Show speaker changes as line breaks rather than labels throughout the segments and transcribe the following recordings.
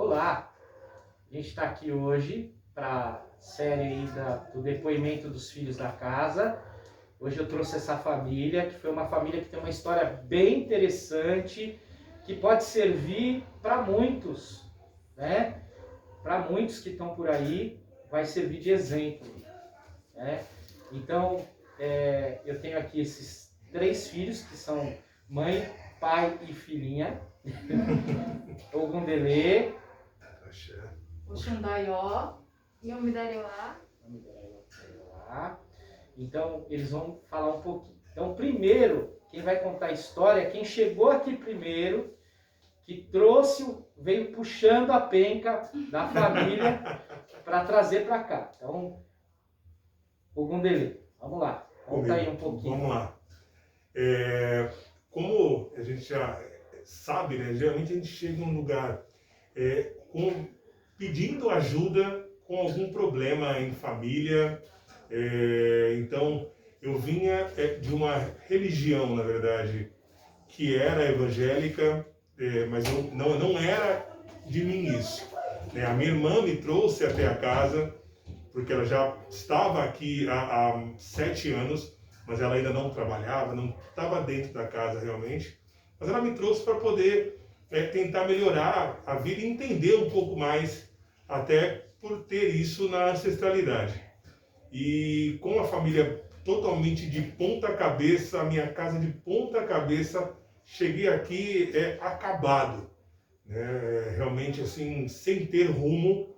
Olá, a gente está aqui hoje para a série aí do depoimento dos filhos da casa. Hoje eu trouxe essa família, que foi uma família que tem uma história bem interessante, que pode servir para muitos, né? Para muitos que estão por aí, vai servir de exemplo, né? Então, eu tenho aqui esses 3 filhos, que são mãe, pai e filhinha. Ogundele,
Oxundaió e Omidarewa.
Então, eles vão falar um pouquinho. Então, primeiro, quem vai contar a história é quem chegou aqui primeiro, que veio puxando a penca da família para trazer para cá. Então, Ogundele, vamos lá. Conta aí um pouquinho.
Vamos lá. Como a gente já sabe, né, geralmente a gente chega em um lugar pedindo ajuda com algum problema em família. Então, eu vinha de uma religião, na verdade, que era evangélica, mas não era de mim isso. A minha irmã me trouxe até a casa, porque ela já estava aqui há 7 anos, mas ela ainda não trabalhava, não estava dentro da casa realmente. Mas ela me trouxe para poder tentar melhorar a vida e entender um pouco mais, até por ter isso na ancestralidade. E com a família totalmente de ponta cabeça, a minha casa de ponta cabeça, cheguei aqui acabado, né? Realmente assim, sem ter rumo,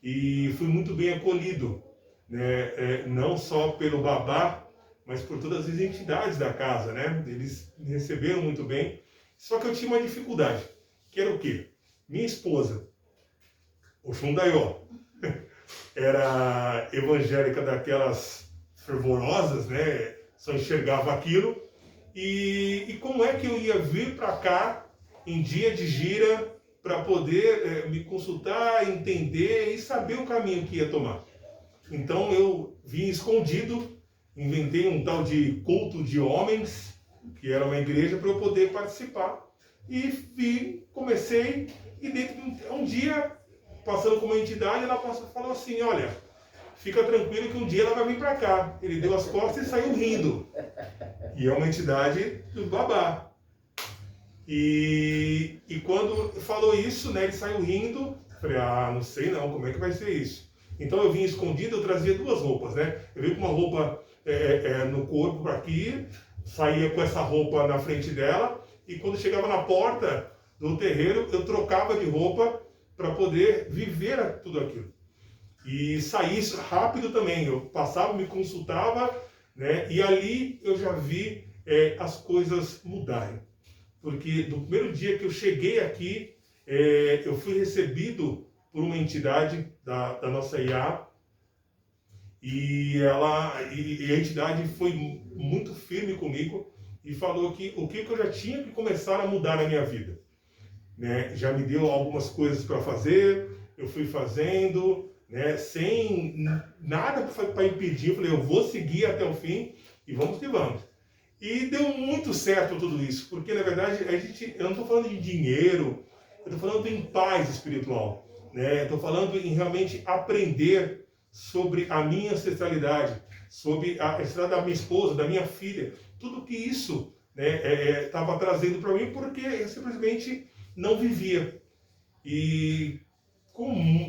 e fui muito bem acolhido, né? Não só pelo babá, mas por todas as entidades da casa, né? Eles me receberam muito bem. Só que eu tinha uma dificuldade, que era o quê? Minha esposa, Oxundaió, era evangélica daquelas fervorosas, né? Só enxergava aquilo. E como é que eu ia vir para cá em dia de gira para poder me consultar, entender e saber o caminho que ia tomar? Então eu vim escondido, inventei um tal de culto de homens, que era uma igreja, para eu poder participar. E comecei, e dentro de um dia, passando como entidade, ela falou assim: olha, fica tranquilo que um dia ela vai vir para cá. Ele deu as costas e saiu rindo. E é uma entidade do babá. E quando falou isso, né, ele saiu rindo. Falei, não sei não, como é que vai ser isso? Então eu vim escondido, eu trazia 2 roupas, né? Eu vim com uma roupa no corpo para aqui, saía com essa roupa na frente dela, e quando chegava na porta do terreiro, eu trocava de roupa para poder viver tudo aquilo. E saí rápido também, eu passava, me consultava, né? E ali eu já vi as coisas mudarem. Porque no primeiro dia que eu cheguei aqui, eu fui recebido por uma entidade da nossa IA, e a entidade foi muito firme comigo e falou que o que eu já tinha que começar a mudar na minha vida, né? Já me deu algumas coisas para fazer, eu fui fazendo, né? Sem nada para impedir. Eu falei, eu vou seguir até o fim e vamos que vamos. E deu muito certo tudo isso, porque na verdade eu não estou falando de dinheiro, eu estou falando em paz espiritual, né? Estou falando em realmente aprender sobre a minha ancestralidade, sobre a ancestralidade da minha esposa, da minha filha, tudo que isso, né, estava trazendo para mim, porque eu simplesmente não vivia. E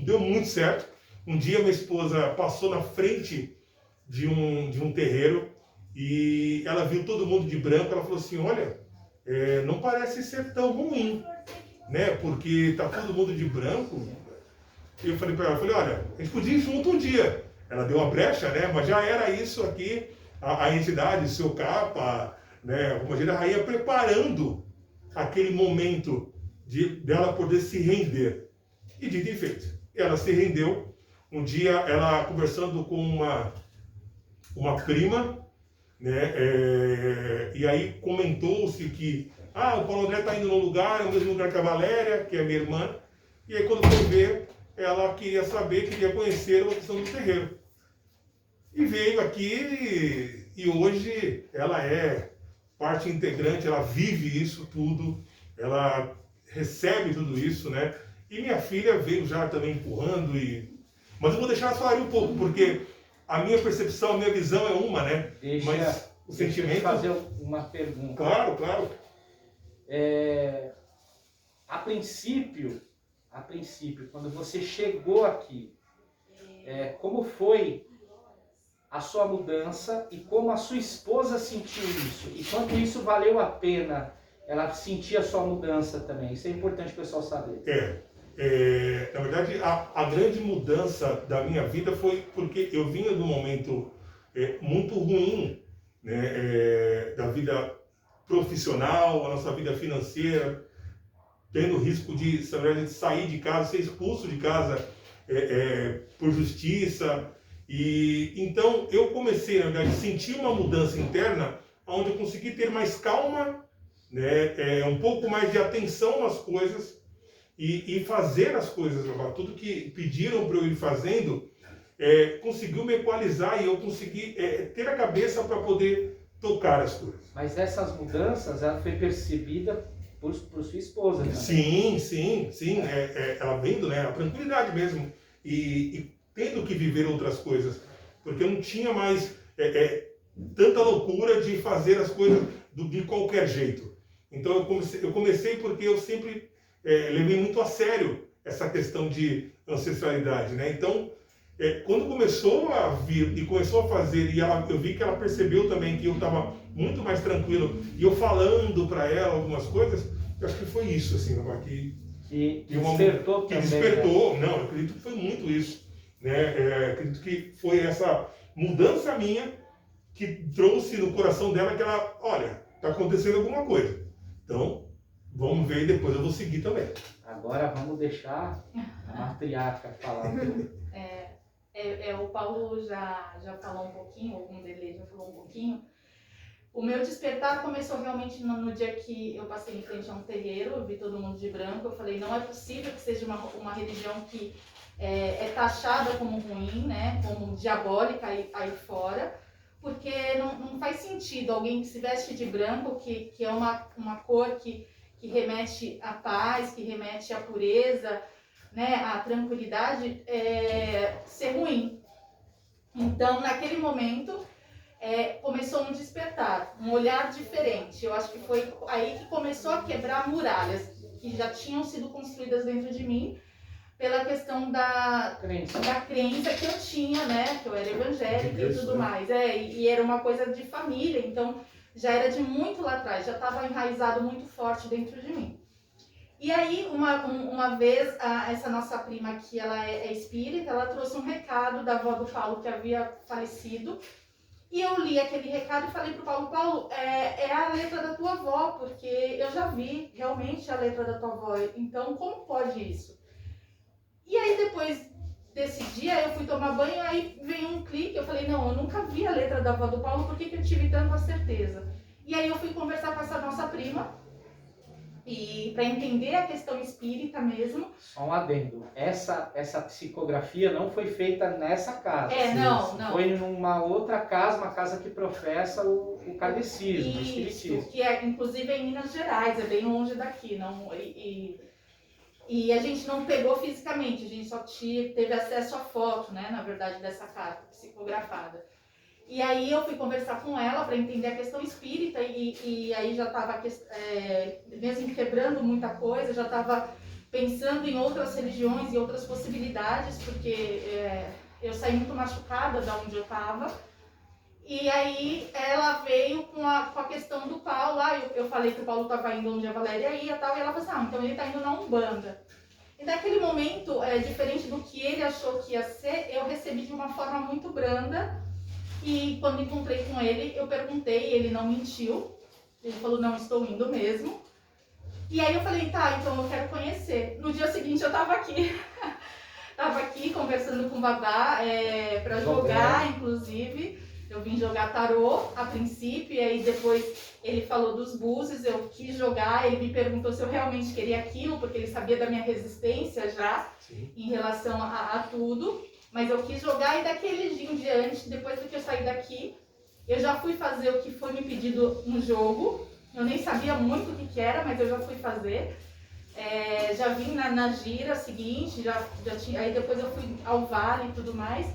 deu muito certo. Um dia minha esposa passou na frente de um terreiro e ela viu todo mundo de branco. Ela falou assim: olha, não parece ser tão ruim, né? Porque tá todo mundo de branco. E eu falei para ela, olha, a gente podia ir junto um dia. Ela deu uma brecha, né? Mas já era isso aqui, a entidade, seu capa, né? Como a gente já ia preparando aquele momento dela poder se render. E dito e feito, ela se rendeu. Um dia, ela conversando com uma prima, né? E aí comentou-se que o Paulo André está indo num lugar, é o mesmo lugar que a Valéria, que é minha irmã. E aí quando foi ver, ela queria saber, queria conhecer a questão do terreiro. E veio aqui, e hoje ela é parte integrante, ela vive isso tudo, ela recebe tudo isso, né? E minha filha veio já também empurrando. Mas eu vou deixar ela falar um pouco, porque a minha percepção, a minha visão é uma, né? Mas o sentimento...
Deixa eu fazer uma pergunta.
Claro, claro.
A princípio, quando você chegou aqui, como foi a sua mudança e como a sua esposa sentiu isso? E quanto isso valeu a pena ela sentir a sua mudança também? Isso é importante o pessoal saber.
Na verdade, a grande mudança da minha vida foi porque eu vinha de um momento muito ruim, né, da vida profissional, a nossa vida financeira, tendo risco de sair de casa, ser expulso de casa por justiça. E então eu comecei, na verdade, a sentir uma mudança interna, onde eu consegui ter mais calma, né, um pouco mais de atenção às coisas e fazer as coisas. Tudo que pediram para eu ir fazendo, conseguiu me equalizar e eu consegui ter a cabeça para poder tocar as coisas.
Mas essas mudanças, ela foi percebida por sua esposa, né?
Sim. Ela vendo, né, a tranquilidade mesmo e tendo que viver outras coisas, porque eu não tinha mais tanta loucura de fazer as coisas de qualquer jeito. Então eu comecei porque eu sempre levei muito a sério essa questão de ancestralidade, né? Então, quando começou a vir e começou a fazer, e eu vi que ela percebeu também que eu estava muito mais tranquilo, e eu falando para ela algumas coisas, eu acho que foi isso, assim,
que despertou
que
também.
Despertou, né? Não, eu acredito que foi muito isso, né? Acredito que foi essa mudança minha que trouxe no coração dela que ela, olha, está acontecendo alguma coisa. Então, vamos ver e depois eu vou seguir também.
Agora vamos deixar a matriarca falar.
O Paulo já falou um pouquinho, algum deles já falou um pouquinho. O meu despertar começou realmente no dia que eu passei em frente a um terreiro, eu vi todo mundo de branco, eu falei, não é possível que seja uma religião que é taxada como ruim, né, como diabólica aí fora, porque não faz sentido alguém que se veste de branco, que é uma cor que remete à paz, que remete à pureza, né, à tranquilidade, ser ruim. Então, naquele momento, começou um despertar, um olhar diferente. Eu acho que foi aí que começou a quebrar muralhas que já tinham sido construídas dentro de mim, pela questão da crença que eu tinha, né, que eu era evangélica e tudo mais. E era uma coisa de família, então já era de muito lá atrás, já estava enraizado muito forte dentro de mim. E aí, uma vez, essa nossa prima aqui, ela é espírita, ela trouxe um recado da avó do Paulo que havia falecido. E eu li aquele recado e falei pro Paulo, Paulo, é a letra da tua avó, porque eu já vi realmente a letra da tua avó, então como pode isso? E aí depois desse dia eu fui tomar banho, aí veio um clique, eu falei, não, eu nunca vi a letra da avó do Paulo, por que eu tive tanta certeza? E aí eu fui conversar com essa nossa prima, e para entender a questão espírita mesmo.
Só um adendo, essa psicografia não foi feita nessa casa.
Não.
Foi numa outra casa, uma casa que professa o kardecismo, o espiritismo.
Que inclusive é em Minas Gerais, é bem longe daqui. E a gente não pegou fisicamente, a gente só teve acesso à foto, né, na verdade, dessa carta psicografada. E aí eu fui conversar com ela para entender a questão espírita e aí já estava, mesmo quebrando muita coisa, já estava pensando em outras religiões e outras possibilidades, porque eu saí muito machucada da onde eu estava. E aí ela veio com a questão do Paulo, eu falei que o Paulo estava indo onde a Valéria ia e tal, e ela falou assim, então ele está indo na Umbanda. E naquele momento, diferente do que ele achou que ia ser, eu recebi de uma forma muito branda. E quando encontrei com ele, eu perguntei, ele não mentiu. Ele falou, não, estou indo mesmo. E aí eu falei, tá, então eu quero conhecer. No dia seguinte eu tava aqui. Tava aqui conversando com o Babá pra jogar, inclusive. Eu vim jogar tarô a princípio, e aí depois ele falou dos búzios, eu quis jogar, ele me perguntou se eu realmente queria aquilo, porque ele sabia da minha resistência já. Sim. Em relação a tudo. Mas eu quis jogar e daquele dia em diante, depois do que eu saí daqui, eu já fui fazer o que foi me pedido no jogo. Eu nem sabia muito o que era, mas eu já fui fazer. Já vim na gira seguinte, já tinha, aí depois eu fui ao Vale e tudo mais.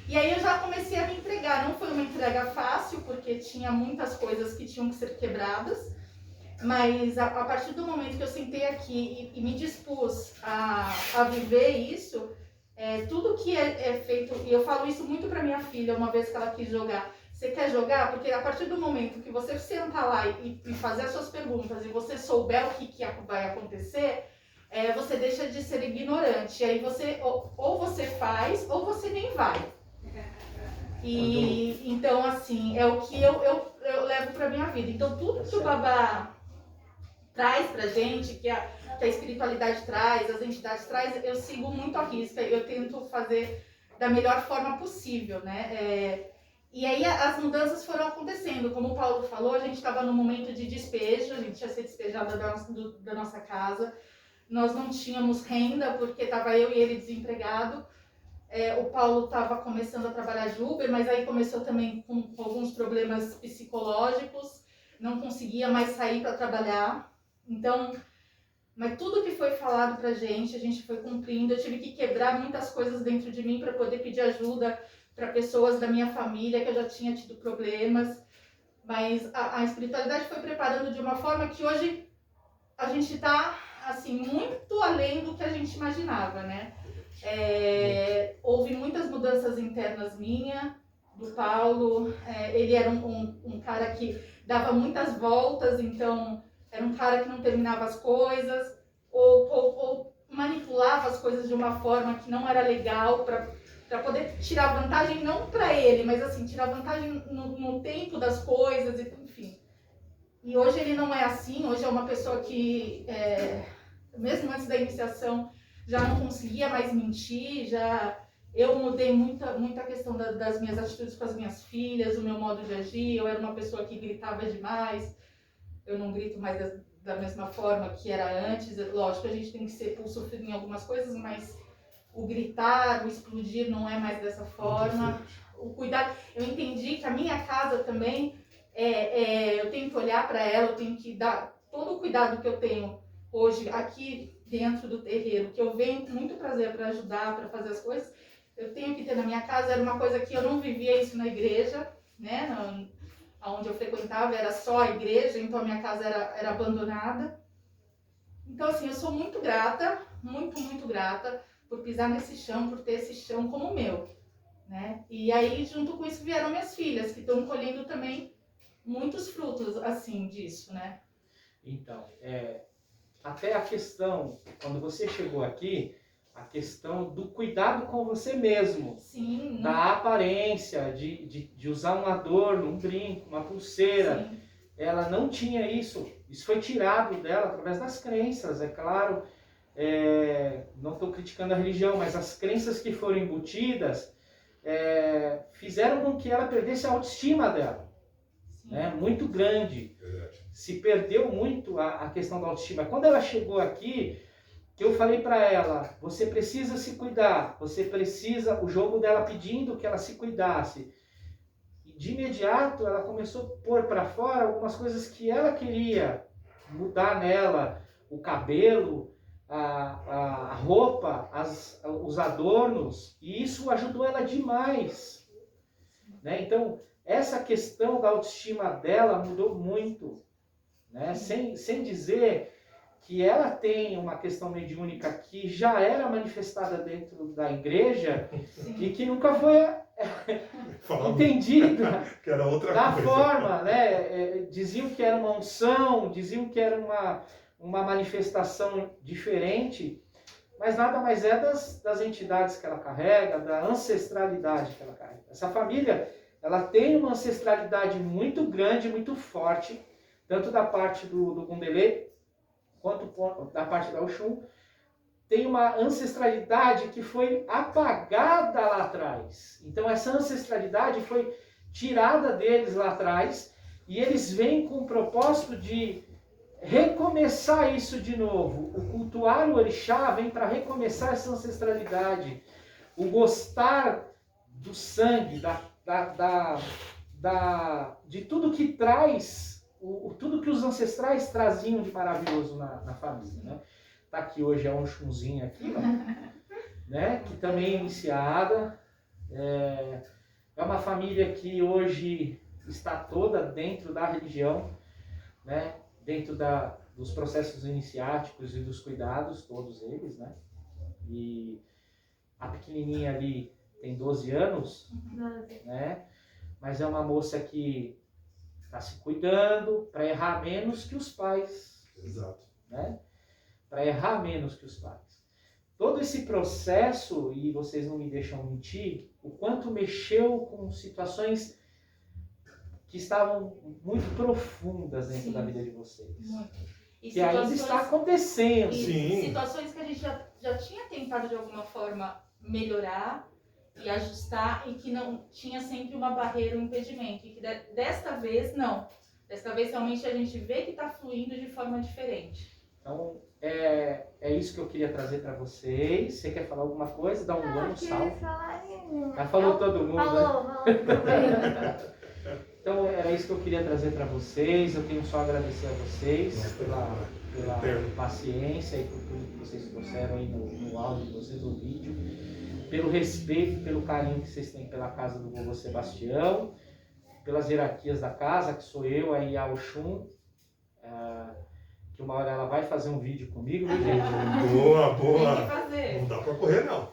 E aí eu já comecei a me entregar. Não foi uma entrega fácil, porque tinha muitas coisas que tinham que ser quebradas. Mas a partir do momento que eu sentei aqui e me dispus a viver isso, tudo que é feito, e eu falo isso muito para minha filha, uma vez que ela quis jogar. Você quer jogar? Porque a partir do momento que você sentar lá e fazer as suas perguntas e você souber o que vai acontecer, você deixa de ser ignorante. E aí você, ou você faz, ou você nem vai. E então, assim, é o que eu levo pra minha vida. Então, tudo que o Babá traz pra gente, que a espiritualidade traz, as entidades traz, eu sigo muito à risca. Eu tento fazer da melhor forma possível, né? E aí as mudanças foram acontecendo. Como o Paulo falou, a gente estava num momento de despejo, a gente ia ser despejada da nossa casa. Nós não tínhamos renda, porque estava eu e ele desempregado. O Paulo estava começando a trabalhar de Uber, mas aí começou também com alguns problemas psicológicos, não conseguia mais sair para trabalhar. Então, mas tudo que foi falado pra gente, a gente foi cumprindo. Eu tive que quebrar muitas coisas dentro de mim para poder pedir ajuda para pessoas da minha família, que eu já tinha tido problemas. Mas a espiritualidade foi preparando de uma forma que hoje a gente está assim, muito além do que a gente imaginava, né? Houve muitas mudanças internas minha, do Paulo. Ele era um cara que dava muitas voltas, então era um cara que não terminava as coisas, ou manipulava as coisas de uma forma que não era legal para poder tirar vantagem, não para ele, mas assim, tirar vantagem no tempo das coisas, enfim. E hoje ele não é assim. Hoje é uma pessoa que, mesmo antes da iniciação, já não conseguia mais mentir, eu mudei muita questão das minhas atitudes com as minhas filhas, o meu modo de agir. Eu era uma pessoa que gritava demais, eu não grito mais da mesma forma que era antes. Lógico, a gente tem que ser pulso firme em algumas coisas, mas o gritar, o explodir não é mais dessa forma. O cuidado, eu entendi que a minha casa também, eu tenho que olhar para ela, eu tenho que dar todo o cuidado que eu tenho hoje aqui dentro do terreiro, que eu venho com muito prazer para ajudar, para fazer as coisas, eu tenho que ter na minha casa. Era uma coisa que eu não vivia isso na igreja, né? Onde eu frequentava era só a igreja, então a minha casa era abandonada. Então, assim, eu sou muito grata, muito grata por pisar nesse chão, por ter esse chão como o meu, né? E aí, junto com isso, vieram minhas filhas, que estão colhendo também muitos frutos, assim, disso, né?
Então, até a questão, quando você chegou aqui, a questão do cuidado com você mesmo.
Sim.
Da aparência, de usar um adorno, um brinco, uma pulseira. Sim. Ela não tinha isso. Isso foi tirado dela através das crenças, é claro. Não estou criticando a religião, mas as crenças que foram embutidas fizeram com que ela perdesse a autoestima dela. Né? Muito grande. Verdade. Se perdeu muito a questão da autoestima. Quando ela chegou aqui, que eu falei para ela, você precisa se cuidar, você precisa, o jogo dela pedindo que ela se cuidasse. E de imediato ela começou a pôr para fora algumas coisas que ela queria mudar nela, o cabelo, a roupa, os adornos, e isso ajudou ela demais. Né? Então, essa questão da autoestima dela mudou muito. Né? Sem dizer que ela tem uma questão mediúnica que já era manifestada dentro da igreja. Sim. E que nunca foi entendida
que era outra
da
coisa.
Forma. Né? Diziam que era uma unção, diziam que era uma manifestação diferente, mas nada mais é das entidades que ela carrega, da ancestralidade que ela carrega. Essa família, ela tem uma ancestralidade muito grande, muito forte, tanto da parte do Gundelê, quanto da parte da Oxum. Tem uma ancestralidade que foi apagada lá atrás. Então essa ancestralidade foi tirada deles lá atrás, e eles vêm com o propósito de recomeçar isso de novo. O cultuar o orixá vem para recomeçar essa ancestralidade. O gostar do sangue, de tudo que traz, tudo que os ancestrais traziam de maravilhoso na família. Né? está aqui hoje é um chunzinho aqui, ó, né? Que também é iniciada. É uma família que hoje está toda dentro da religião, né? Dentro dos processos iniciáticos e dos cuidados, todos eles, né? E a pequenininha ali tem 12 anos, né? Mas é uma moça que está se cuidando para errar menos que os pais.
Exato.
Né? Para errar menos que os pais. Todo esse processo, e vocês não me deixam mentir, o quanto mexeu com situações que estavam muito profundas dentro
Sim.
da vida de vocês.
Muito. E
Que ainda está acontecendo.
Sim.
situações que a gente já tinha tentado de alguma forma melhorar e ajustar e que não tinha sempre uma barreira, um impedimento. E que desta vez, não. Desta vez, realmente, a gente vê que está fluindo de forma diferente.
Então, é isso que eu queria trazer para vocês. Você quer falar alguma coisa? Dá um salve. Já falou todo mundo, né?
Falou.
Então, era isso que eu queria trazer para vocês. Eu tenho só a agradecer a vocês pela paciência e por tudo que vocês trouxeram aí no áudio de vocês, no vídeo. Pelo respeito, pelo carinho que vocês têm pela casa do vovô Sebastião, pelas hierarquias da casa, que sou eu, aí a Oxum, que uma hora ela vai fazer um vídeo comigo, viu, gente?
Boa,
Tem
boa.
que fazer.
Não dá pra correr, não.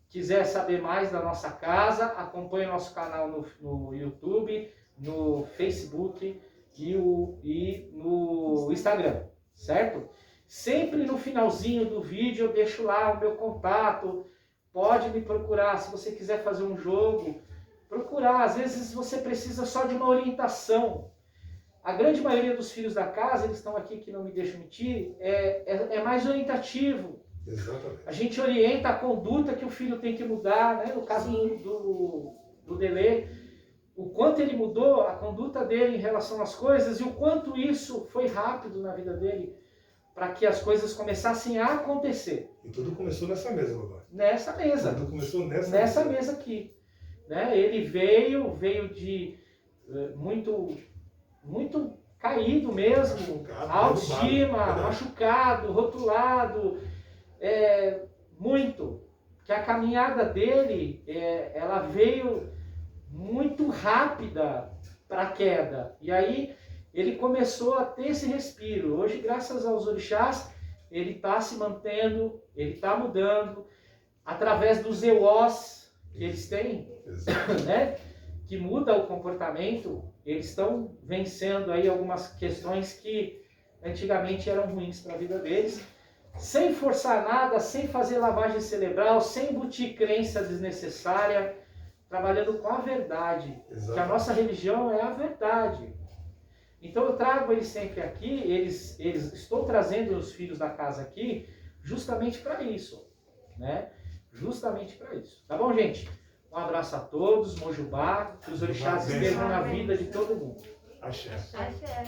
Quiser saber mais da nossa casa, acompanhe o nosso canal no YouTube, no Facebook e no Instagram, certo? Sempre no finalzinho do vídeo eu deixo lá o meu contato, pode me procurar, se você quiser fazer um jogo, procurar, às vezes você precisa só de uma orientação. A grande maioria dos filhos da casa, eles estão aqui que não me deixam mentir, é mais orientativo.
Exatamente.
A gente orienta a conduta que o filho tem que mudar, né? No caso do Delê, o quanto ele mudou a conduta dele em relação às coisas e o quanto isso foi rápido na vida dele para que as coisas começassem a acontecer.
E tudo começou nessa mesa, papai.
Nessa mesa.
Tudo começou nessa
Nessa mesa aqui. Né? Ele veio de muito caído mesmo, autoestima, machucado, rotulado, muito. Que a caminhada dele, ela veio muito rápida para a queda. E aí ele começou a ter esse respiro. Hoje, graças aos orixás, ele está se mantendo, ele está mudando, através dos EOS que eles têm, né? Que muda o comportamento, eles estão vencendo aí algumas questões que antigamente eram ruins para a vida deles, sem forçar nada, sem fazer lavagem cerebral, sem embutir crença desnecessária, trabalhando com a verdade.
Exato.
Que a nossa religião é a verdade. Então eu trago eles sempre aqui, estou trazendo os filhos da casa aqui justamente para isso, né? Justamente para isso. Tá bom, gente? Um abraço a todos, Mojubá, que os orixás estejam na vida de todo mundo.
Axé.
Axé.